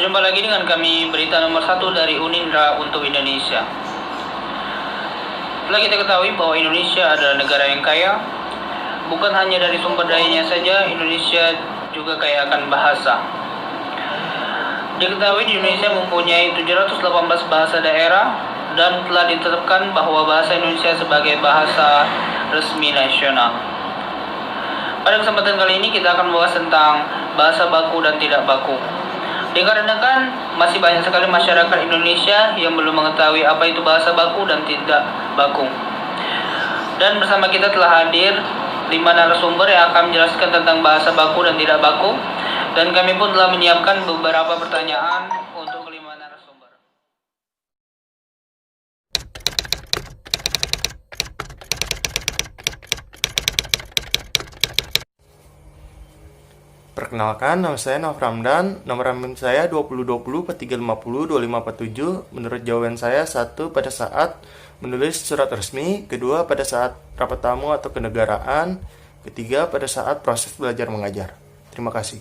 Berjumpa lagi dengan kami berita nomor 1 dari Unindra untuk Indonesia. Telah kita ketahui bahwa Indonesia adalah negara yang kaya. Bukan hanya dari sumber dayanya saja, Indonesia juga kaya akan bahasa. Diketahui di Indonesia mempunyai 718 bahasa daerah dan telah ditetapkan bahwa bahasa Indonesia sebagai bahasa resmi nasional. Pada kesempatan kali ini kita akan membahas tentang bahasa baku dan tidak baku. Dikarenakan masih banyak sekali masyarakat Indonesia yang belum mengetahui apa itu bahasa baku dan tidak baku. Dan bersama kita telah hadir 5 narasumber yang akan menjelaskan tentang bahasa baku dan tidak baku. Dan kami pun telah menyiapkan beberapa pertanyaan untuk kelima narasumber. Perkenalkan, nama saya Nov Ramdan, nomor handphone saya 2020-4350-2547. Menurut jawaban saya, 1. Pada saat menulis surat resmi, 2. Pada saat rapat tamu atau kenegaraan, 3. Pada saat proses belajar mengajar. Terima kasih.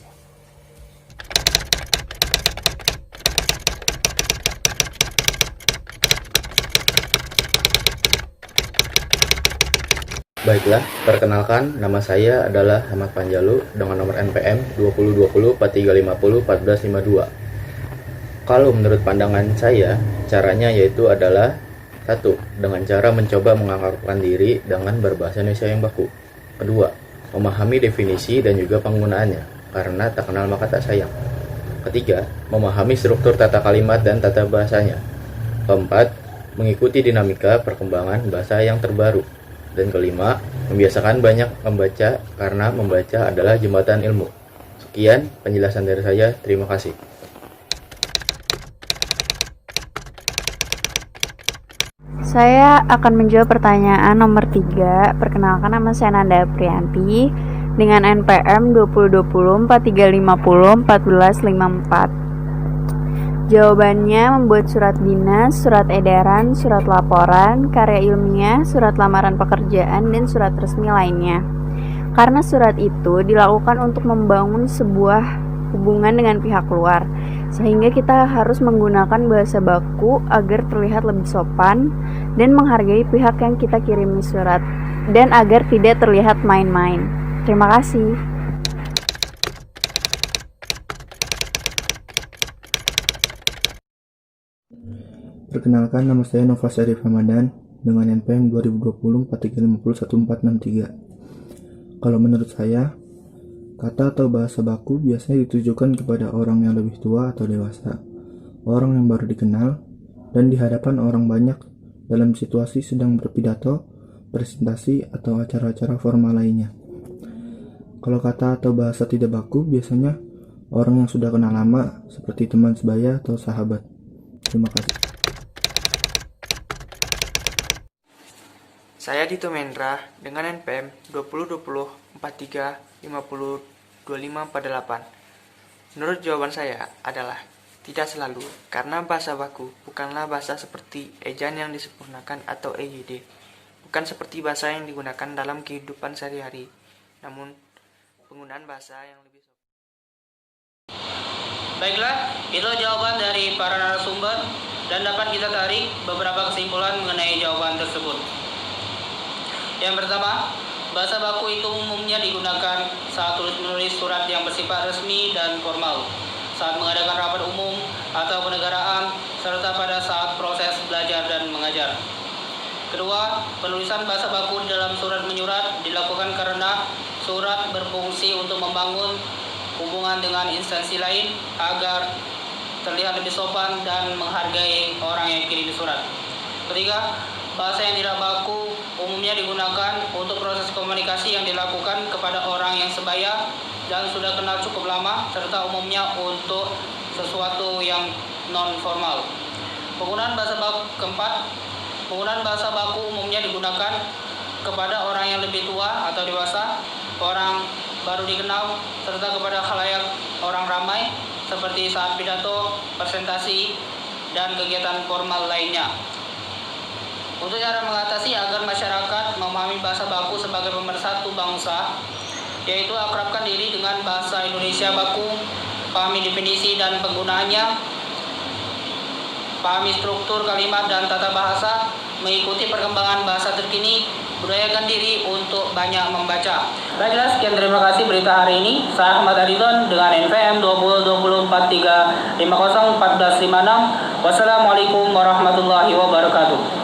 Baiklah, perkenalkan, nama saya adalah Ahmad Panjalu dengan nomor NPM 2020-4350-1452. Kalau menurut pandangan saya, caranya yaitu adalah 1. Dengan cara mencoba mengakrabkan diri dengan berbahasa Indonesia yang baku. 2. Memahami definisi dan juga penggunaannya, karena tak kenal maka tak sayang. 3. Memahami struktur tata kalimat dan tata bahasanya. 4. Mengikuti dinamika perkembangan bahasa yang terbaru. Dan 5, membiasakan banyak membaca karena membaca adalah jembatan ilmu. Sekian penjelasan dari saya, terima kasih. Saya akan menjawab pertanyaan nomor 3. Perkenalkan, nama saya Nanda Prianti dengan NPM 2020-4350-1454. Jawabannya membuat surat dinas, surat edaran, surat laporan, karya ilmiah, surat lamaran pekerjaan, dan surat resmi lainnya. Karena surat itu dilakukan untuk membangun sebuah hubungan dengan pihak luar, sehingga kita harus menggunakan bahasa baku agar terlihat lebih sopan dan menghargai pihak yang kita kirimi surat, dan agar tidak terlihat main-main. Terima kasih. Perkenalkan, nama saya Nova Syarif Ramadan dengan NPM 2020-4350-1453. Kalau menurut saya, kata atau bahasa baku biasanya ditujukan kepada orang yang lebih tua atau dewasa, orang yang baru dikenal, dan di hadapan orang banyak dalam situasi sedang berpidato, presentasi, atau acara-acara formal lainnya. Kalau kata atau bahasa tidak baku biasanya orang yang sudah kenal lama, seperti teman sebaya atau sahabat. Terima kasih. Saya Dito Mendra dengan NPM 2020-4350-2548. Menurut jawaban saya adalah tidak selalu, karena bahasa baku bukanlah bahasa seperti ejaan yang disempurnakan atau EYD, bukan seperti bahasa yang digunakan dalam kehidupan sehari-hari, namun penggunaan bahasa yang lebih sopan. Baiklah, itu jawaban dari para narasumber dan dapat kita tarik beberapa kesimpulan mengenai jawaban tersebut. Yang pertama, bahasa baku itu umumnya digunakan saat tulis-menulis surat yang bersifat resmi dan formal, saat mengadakan rapat umum atau kenegaraan, serta pada saat proses belajar dan mengajar. Kedua, penulisan bahasa baku di dalam surat menyurat dilakukan karena surat berfungsi untuk membangun hubungan dengan instansi lain agar terlihat lebih sopan dan menghargai orang yang kirim surat. Ketiga, bahasa yang tidak baku umumnya digunakan untuk proses komunikasi yang dilakukan kepada orang yang sebaya dan sudah kenal cukup lama, serta umumnya untuk sesuatu yang non-formal. Penggunaan bahasa baku keempat, penggunaan bahasa baku umumnya digunakan kepada orang yang lebih tua atau dewasa, orang baru dikenal, serta kepada khalayak orang ramai seperti saat pidato, presentasi, dan kegiatan formal lainnya. Untuk cara mengatasi agar masyarakat memahami bahasa baku sebagai pemersatu bangsa, yaitu akrabkan diri dengan bahasa Indonesia baku pahami definisi dan penggunaannya, pahami struktur kalimat dan tata bahasa, mengikuti perkembangan bahasa terkini, budayakan diri untuk banyak membaca. Baiklah, sekian terima kasih berita hari ini. Saya Ahmad Aridon dengan NPM 202043501456. Wassalamualaikum warahmatullahi wabarakatuh.